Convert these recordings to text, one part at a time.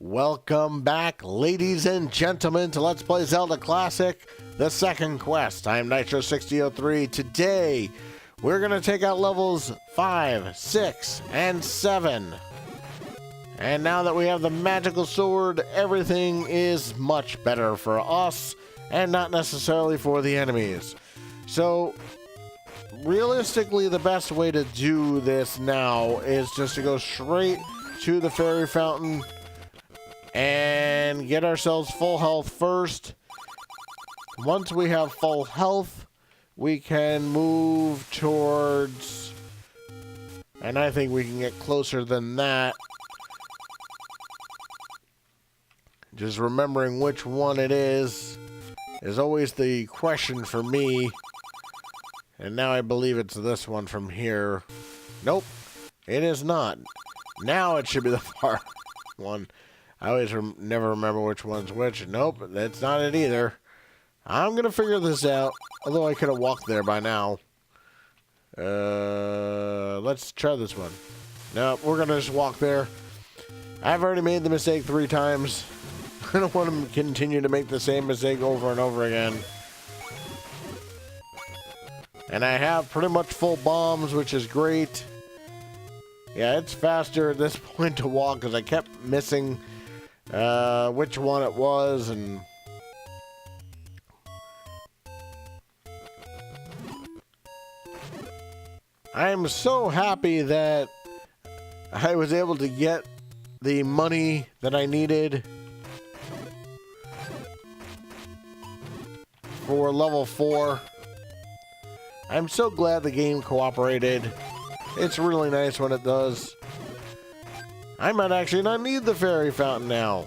Welcome back, ladies and gentlemen, to Let's Play Zelda Classic, the second quest. I'm Nitro6003. Today, we're going to take out levels 5, 6, and 7. And now that we have the magical sword, everything is much better for us, and not necessarily for the enemies. So, realistically, the best way to do this now is just to go straight to the fairy fountain and get ourselves full health first. Once we have full health, we can move towards, and I think we can get closer than that. Just remembering which one it is always the question for me. And now I believe it's this one from here. Nope, it is not. Now it should be the far one. I always never remember which one's which. Nope, that's not it either. I'm going to figure this out, although I could have walked there by now. Let's try this one. No, we're going to just walk there. I've already made the mistake 3 times. I don't want to continue to make the same mistake over and over again. And I have pretty much full bombs, which is great. Yeah, it's faster at this point to walk because I kept missing which one it was, and I'm so happy that I was able to get the money that I needed for level 4. I'm so glad the game cooperated. It's really nice when it does. I might actually not need the fairy fountain now.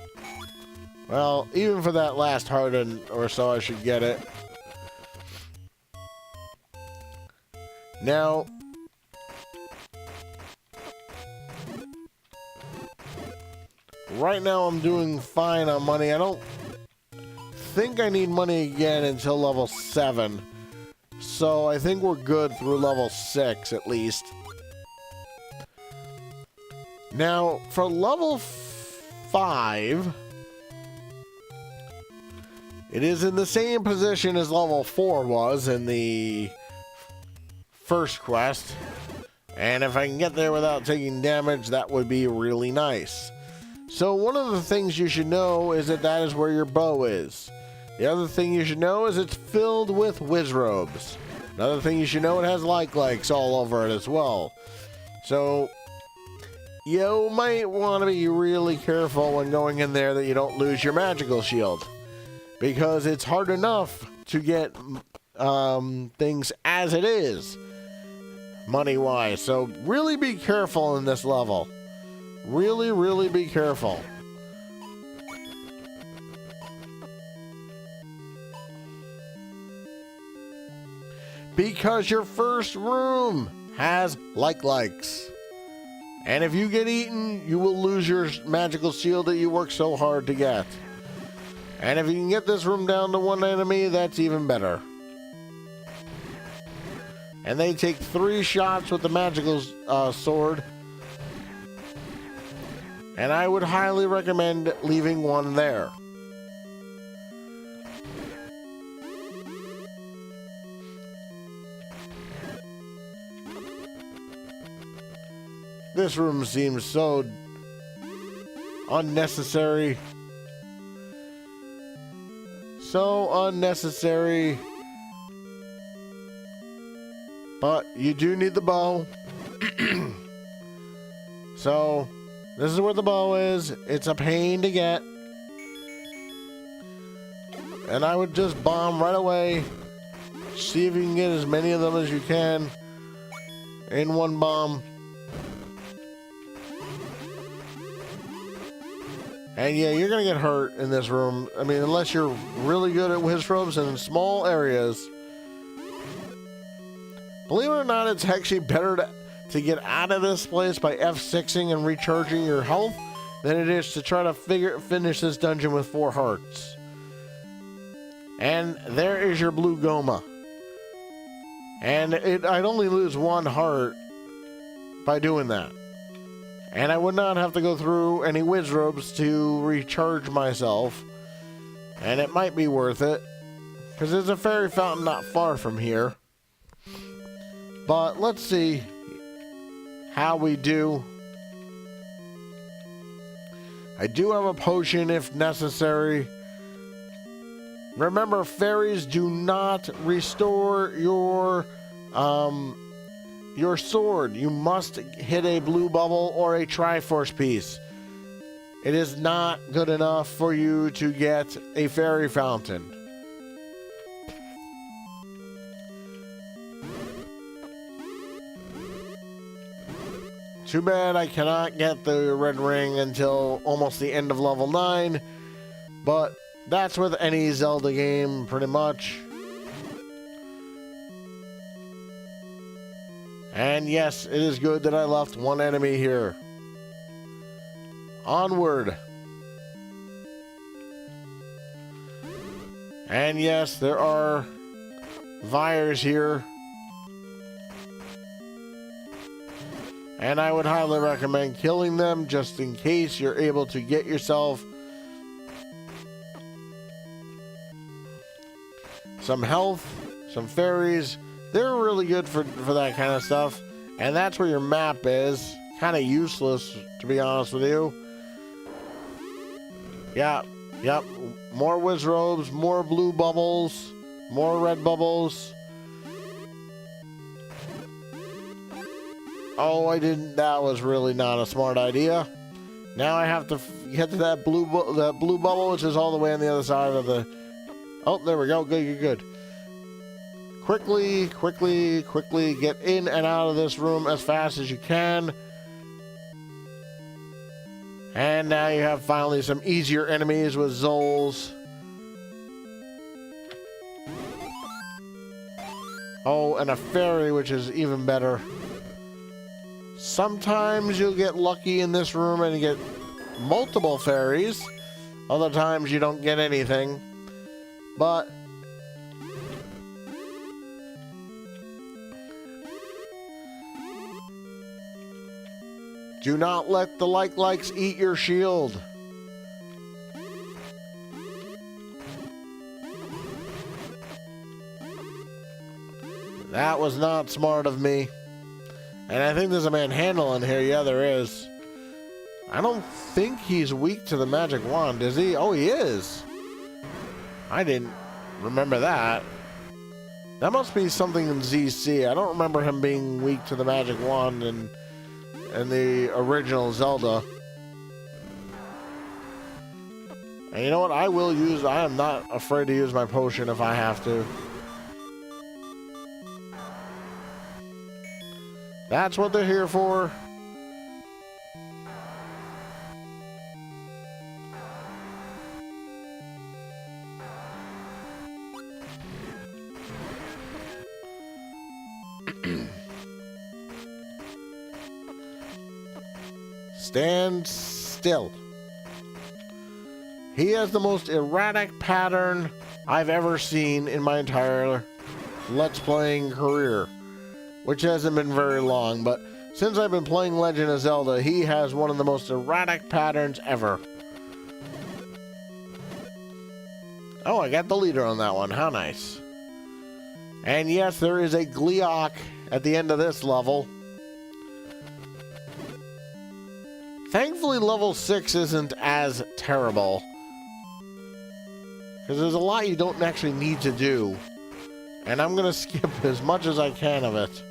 Well, even for that last heart or so, I should get it. Now, right now I'm doing fine on money. I don't think I need money again until level 7. So I think we're good through level 6 at least. Now, for level 5, it is in the same position as level 4 was in the first quest. And if I can get there without taking damage, that would be really nice. So one of the things you should know is that is where your bow is. The other thing you should know is it's filled with whiz robes. Another thing you should know, it has like all over it as well. So you might want to be really careful when going in there that you don't lose your magical shield, because it's hard enough to get things as it is, money-wise. So really be careful in this level. Really, really be careful. Because your first room has likes. And if you get eaten, you will lose your magical shield that you worked so hard to get. And if you can get this room down to 1 enemy, that's even better. And they take 3 shots with the magical sword. And I would highly recommend leaving 1 there. This room seems so unnecessary. So unnecessary. But you do need the bow. So, this is where the bow is. It's a pain to get. And I would just bomb right away. See if you can get as many of them as you can in 1 bomb. And yeah, you're going to get hurt in this room. I mean, unless you're really good at whiz robes in small areas. Believe it or not, it's actually better to get out of this place by F6ing and recharging your health than it is to try to finish this dungeon with 4 hearts. And there is your blue Goma. And I'd only lose 1 heart by doing that. And I would not have to go through any Wizrobes to recharge myself. And it might be worth it, because there's a fairy fountain not far from here. But let's see how we do. I do have a potion if necessary. Remember, fairies do not restore your sword. You must hit a blue bubble or a Triforce piece. It is not good enough for you to get a fairy fountain. Too bad I cannot get the red ring until almost the end of level 9, but that's with any Zelda game, pretty much. And yes, it is good that I left one enemy here. Onward. And yes, there are Vyres here. And I would highly recommend killing them just in case you're able to get yourself some health, some fairies. They're really good for that kind of stuff. And that's where your map is. Kind of useless, to be honest with you. Yep. More Wizrobes, more blue bubbles, more red bubbles. Oh, I didn't. That was really not a smart idea. Now I have to get to that blue bubble, which is all the way on the other side of the... Oh, there we go. Good. Quickly get in and out of this room as fast as you can. And now you have finally some easier enemies with Zols. Oh, and a fairy, which is even better. Sometimes you'll get lucky in this room and get multiple fairies. Other times you don't get anything. But do not let the likes eat your shield. That was not smart of me. And I think there's a manhandle in here. Yeah, there is. I don't think he's weak to the magic wand, is he? Oh, he is. I didn't remember that. That must be something in ZC. I don't remember him being weak to the magic wand in the original Zelda. And you know what? I am not afraid to use my potion if I have to. That's what they're here for. Stand still. He has the most erratic pattern I've ever seen in my entire Let's Playing career, which hasn't been very long, but since I've been playing Legend of Zelda, he has one of the most erratic patterns ever. Oh, I got the leader on that one. How nice. And yes, there is a Gleeok at the end of this level. Thankfully, level 6 isn't as terrible, because there's a lot you don't actually need to do. And I'm going to skip as much as I can of it.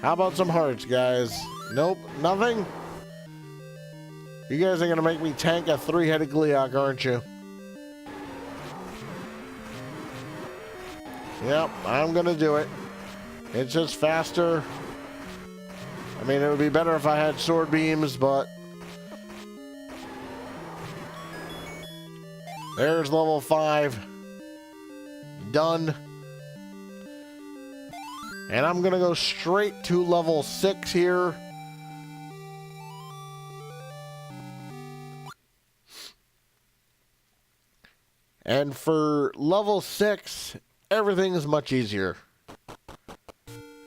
How about some hearts, guys? Nope, nothing? You guys are going to make me tank a 3-headed Gleeok, aren't you? Yep, I'm going to do it. It's just faster. I mean, it would be better if I had sword beams, but... There's level 5. Done. And I'm going to go straight to level 6 here. And for level 6, everything is much easier.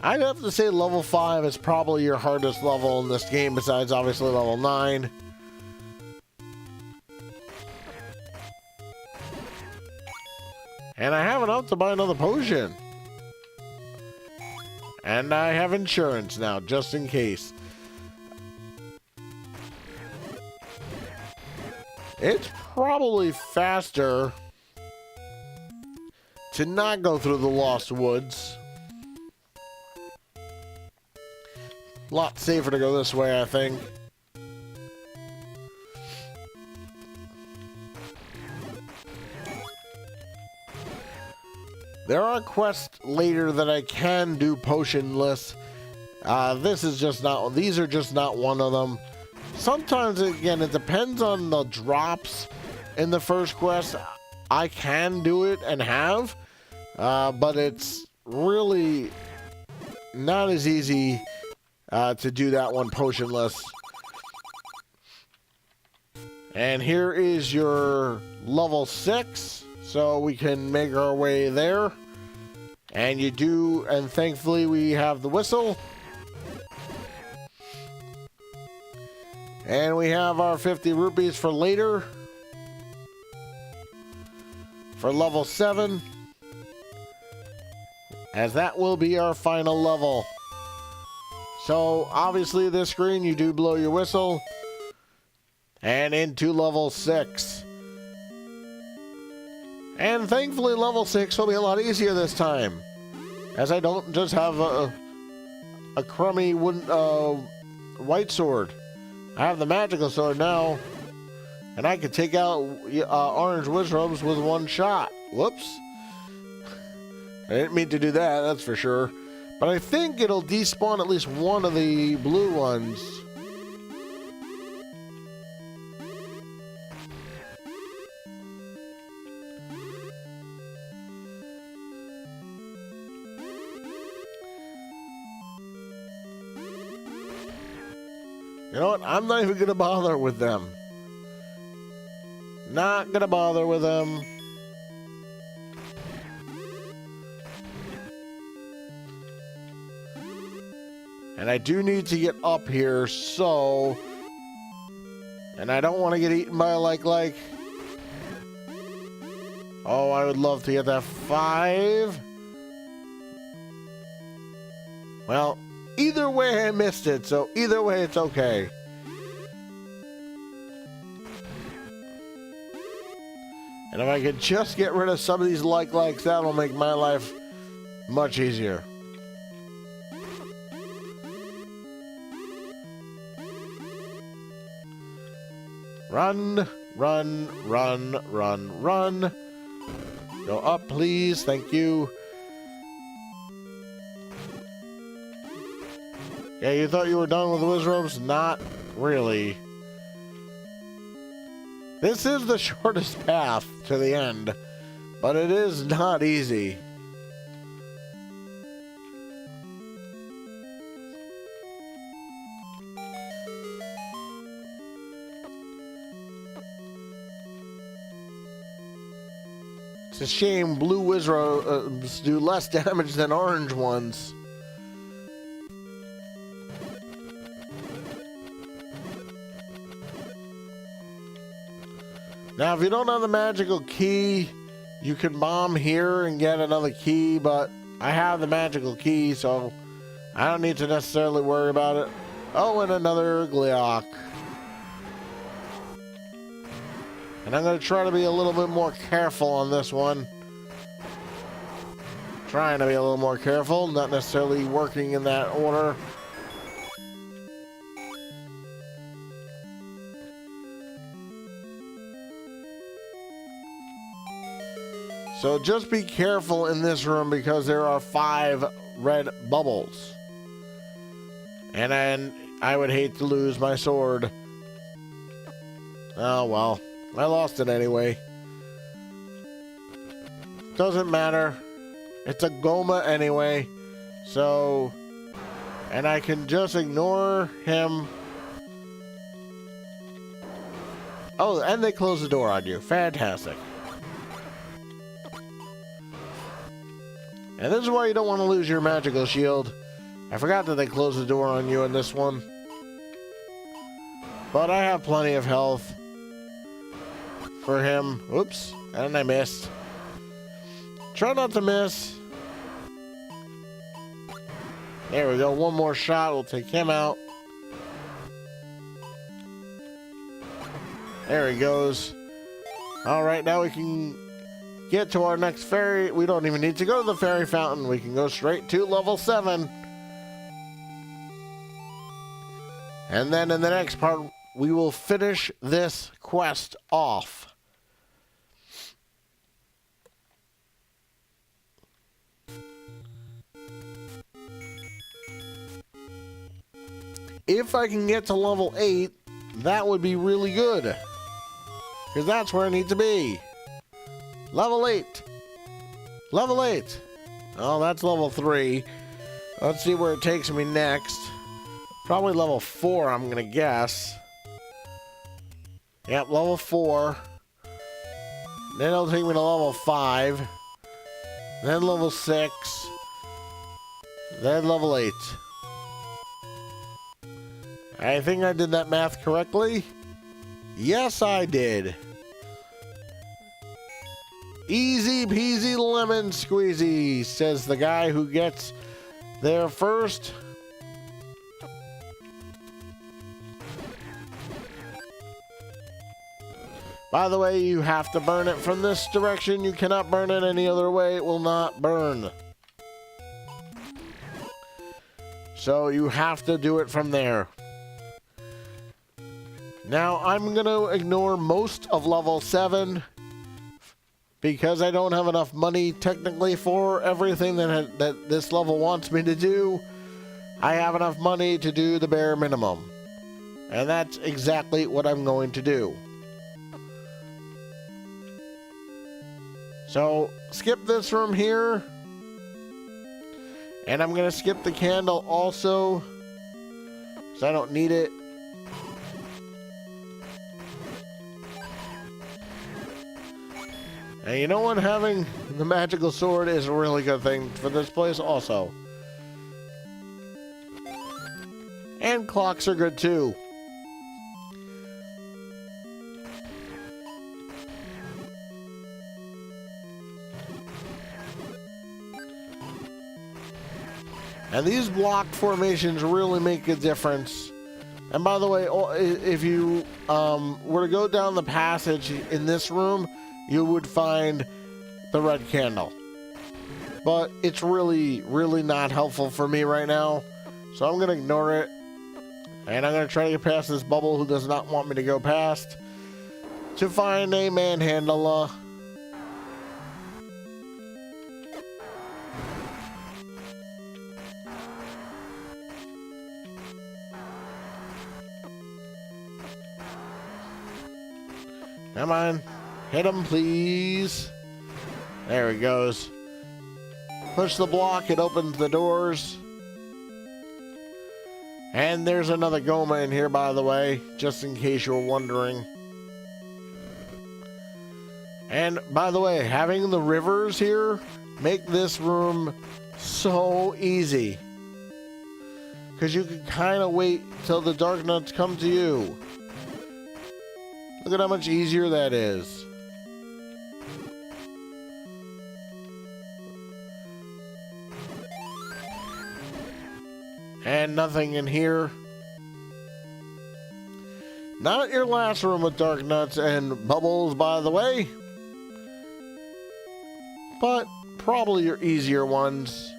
I'd have to say level 5 is probably your hardest level in this game, besides obviously level 9. And I have enough to buy another potion. And I have insurance now, just in case. It's probably faster to not go through the Lost Woods. A lot safer to go this way, I think. There are quests later that I can do potionless. This is just not. These are just not one of them. Sometimes, again, it depends on the drops in the first quest. I can do it and have, but it's really not as easy to do that one potionless. And here is your level 6, so we can make our way there. And you do, and thankfully we have the whistle. And we have our 50 rupees for later. For level 7. As that will be our final level. So, obviously this screen, you do blow your whistle. And into level 6. And thankfully level 6 will be a lot easier this time. As I don't just have a crummy wooden, white sword. I have the magical sword now. And I can take out orange wizards with one shot. Whoops. I didn't mean to do that, that's for sure. But I think it'll despawn at least one of the blue ones. You know what? I'm not even going to bother with them. Not going to bother with them. And I do need to get up here, so... And I don't want to get eaten by a like. Oh, I would love to get that 5. Well... Either way, I missed it, so either way, it's okay. And if I could just get rid of some of these likes, that'll make my life much easier. Run, run, run, run, run. Go up, please. Thank you. Yeah, you thought you were done with the wizards? Not really. This is the shortest path to the end, but it is not easy. It's a shame blue wizards do less damage than orange ones. Now, if you don't have the magical key, you can bomb here and get another key, but I have the magical key, so I don't need to necessarily worry about it. Oh, and another Gleok. And I'm going to try to be a little bit more careful on this one. Trying to be a little more careful, not necessarily working in that order. So just be careful in this room because there are 5 red bubbles. And then I would hate to lose my sword. Oh well, I lost it anyway. Doesn't matter. It's a Goma anyway. So, and I can just ignore him. Oh, and they close the door on you. Fantastic. And this is why you don't want to lose your magical shield. I forgot that they closed the door on you in this one. But I have plenty of health for him. Oops, and I missed. Try not to miss. There we go, one more shot, we'll take him out. There he goes. All right, now we can get to our next fairy. We don't even need to go to the fairy fountain. We can go straight to level 7. And then in the next part, we will finish this quest off. If I can get to level 8, that would be really good. Because that's where I need to be. Level 8. Level 8. Oh, that's level 3. Let's see where it takes me next. Probably level 4, I'm going to guess. Yep, level 4. Then it'll take me to level 5. Then level 6. Then level 8. I think I did that math correctly. Yes, I did. Easy peasy lemon squeezy, says the guy who gets there first. By the way, you have to burn it from this direction. You cannot burn it any other way. It will not burn. So you have to do it from there. Now, I'm going to ignore most of level 7 because I don't have enough money technically for everything that this level wants me to do. I have enough money to do the bare minimum. And that's exactly what I'm going to do. So, skip this room here. And I'm going to skip the candle also, because I don't need it. And you know what? Having the magical sword is a really good thing for this place also. And clocks are good too. And these block formations really make a difference. And by the way, if you were to go down the passage in this room, you would find the red candle. But it's really, really not helpful for me right now. So I'm going to ignore it. And I'm going to try to get past this bubble who does not want me to go past. To find a manhandle. Come on. Hit him, please. There he goes. Push the block. It opens the doors. And there's another Goma in here, by the way, just in case you were wondering. And, by the way, having the rivers here make this room so easy. Because you can kind of wait till the dark nuts come to you. Look at how much easier that is. And nothing in here. Not your last room with dark nuts and bubbles, by the way. But probably your easier ones.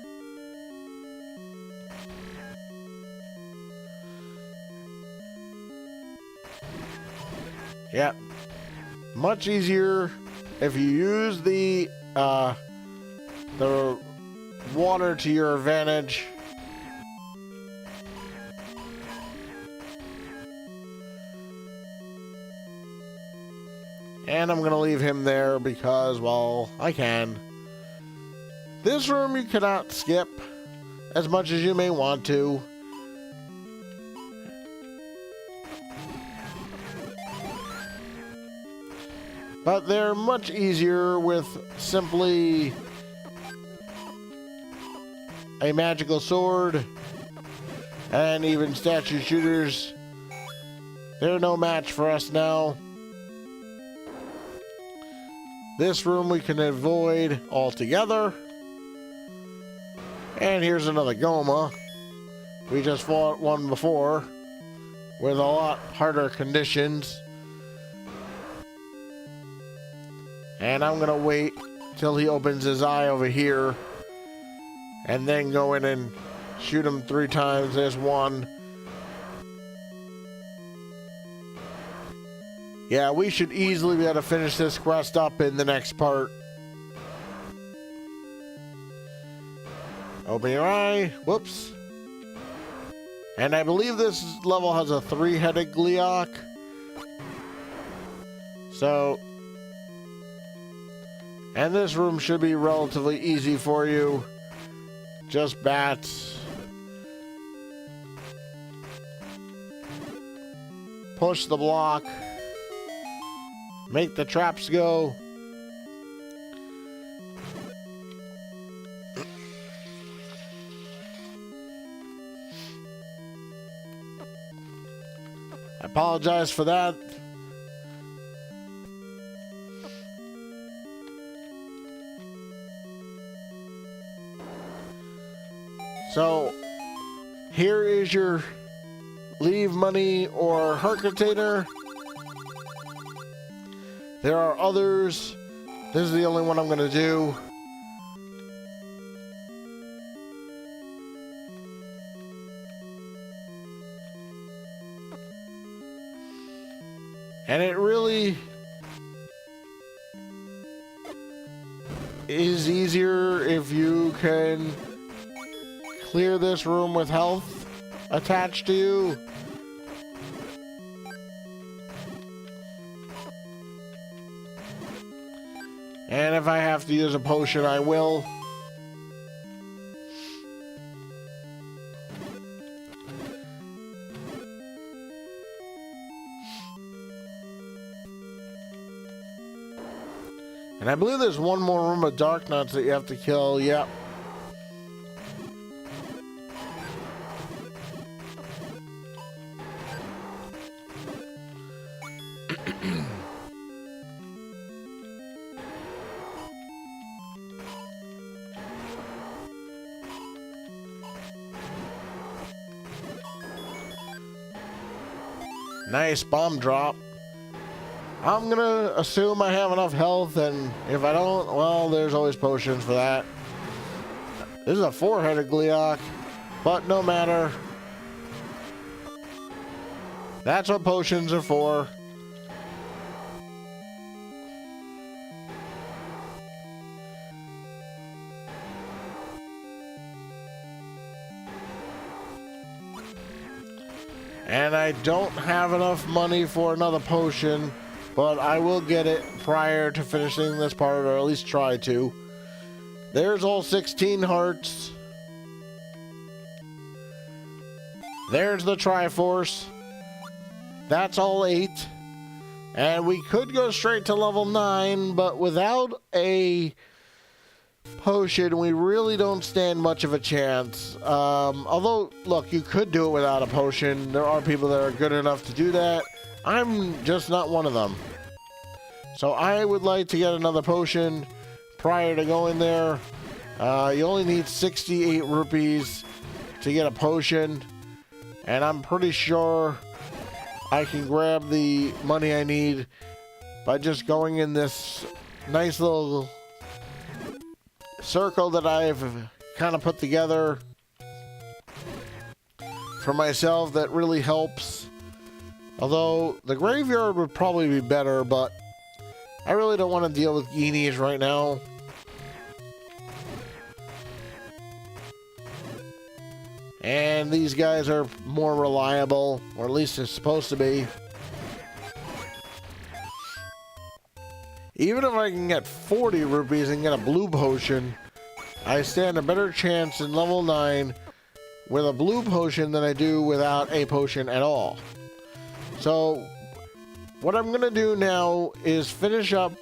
Yeah. Much easier if you use the water to your advantage. And I'm going to leave him there because, well, I can. This room you cannot skip as much as you may want to. But they're much easier with simply a magical sword And even statue shooters, they're no match for us now. This room we can avoid altogether. And here's another Goma. We just fought one before with a lot harder conditions. And I'm gonna wait till he opens his eye over here and then go in and shoot him 3 times. There's one. Yeah, we should easily be able to finish this quest up in the next part. Open your eye. Whoops. And I believe this level has a 3-headed Gleeok. So, and this room should be relatively easy for you. Just bats. Push the block. Make the traps go. I apologize for that. So, here is your leave money or heart container. There are others. This is the only one I'm going to do. And it really is easier if you can clear this room with health attached to you. And if I have to use a potion, I will. And I believe there's one more room of dark nuts that you have to kill. Yep. Nice bomb drop. I'm gonna assume I have enough health, and if I don't, well, there's always potions for that. This is a 4-headed Gleeok, but no matter. That's what potions are for. And I don't have enough money for another potion, but I will get it prior to finishing this part, or at least try to. There's all 16 hearts. There's the Triforce. That's all 8. And we could go straight to level 9, but without a potion, we really don't stand much of a chance. Although, look, you could do it without a potion. There are people that are good enough to do that. I'm just not one of them. So I would like to get another potion prior to going there. You only need 68 rupees to get a potion. And I'm pretty sure I can grab the money I need by just going in this nice little circle that I've kind of put together for myself that really helps. Although the graveyard would probably be better, but I really don't want to deal with Guineas right now. And these guys are more reliable, or at least they're supposed to be. Even if I can get 40 rupees and get a blue potion, I stand a better chance in level 9 with a blue potion than I do without a potion at all. So, what I'm going to do now is finish up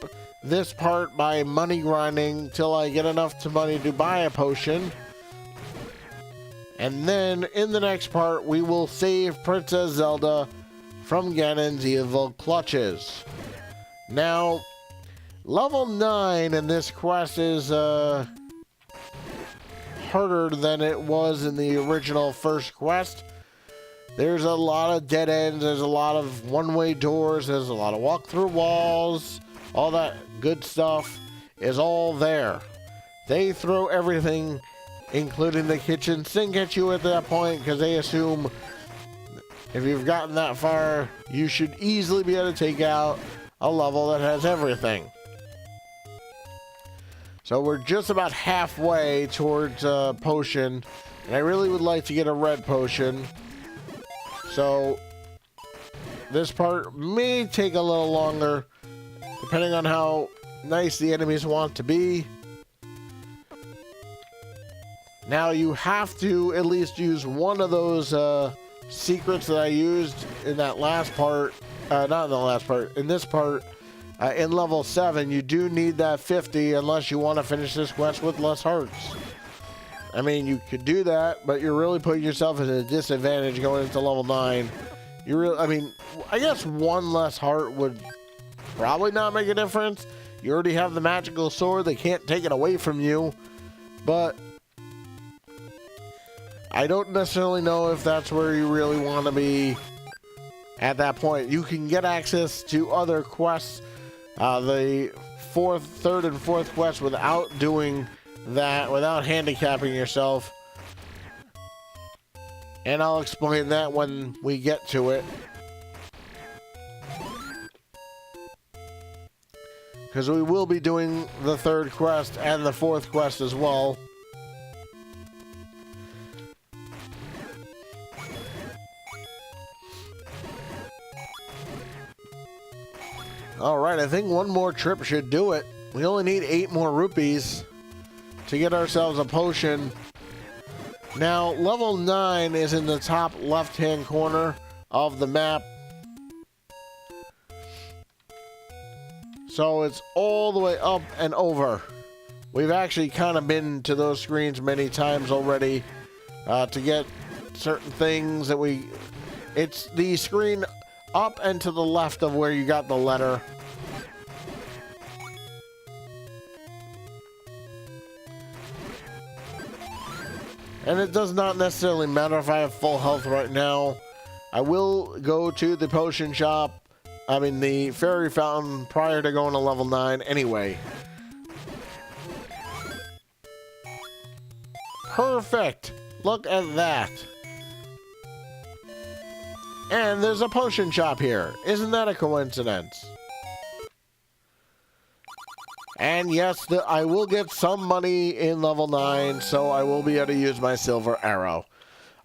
this part by money grinding till I get enough money to buy a potion. And then in the next part, we will save Princess Zelda from Ganon's evil clutches. Now, level 9 in this quest is harder than it was in the original first quest. There's a lot of dead ends, there's a lot of one-way doors, there's a lot of walk-through walls, all that good stuff is all there. They throw everything, including the kitchen sink, at you at that point because they assume if you've gotten that far, you should easily be able to take out a level that has everything. So we're just about halfway towards a potion, and I really would like to get a red potion. So this part may take a little longer, depending on how nice the enemies want to be. Now you have to at least use one of those secrets that I used in that last part, not in the last part, in this part, in level 7. You do need that 50 unless you want to finish this quest with less hearts. I mean, you could do that, but you're really putting yourself at a disadvantage going into level 9. I mean, I guess one less heart would probably not make a difference. You already have the magical sword. They can't take it away from you. But I don't necessarily know if that's where you really want to be at that point. You can get access to other quests, the third and fourth quest, without doing that, without handicapping yourself. And I'll explain that when we get to it. Because we will be doing the third quest and the fourth quest as well. Alright, I think one more trip should do it. We only need 8 more rupees to get ourselves a potion. Now, level 9 is in the top left-hand corner of the map. So it's all the way up and over. We've actually kind of been to those screens many times already to get certain things that we... It's the screen up and to the left of where you got the letter. And it does not necessarily matter if I have full health right now. I will go to the potion shop, the fairy fountain, prior to going to level 9 anyway. Perfect! Look at that. And there's a potion shop here. Isn't that a coincidence? And yes, I will get some money in level 9, so I will be able to use my silver arrow.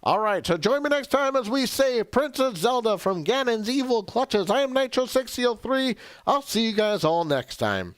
Alright, so join me next time as we save Princess Zelda from Ganon's evil clutches. I am Nitro6003. I'll see you guys all next time.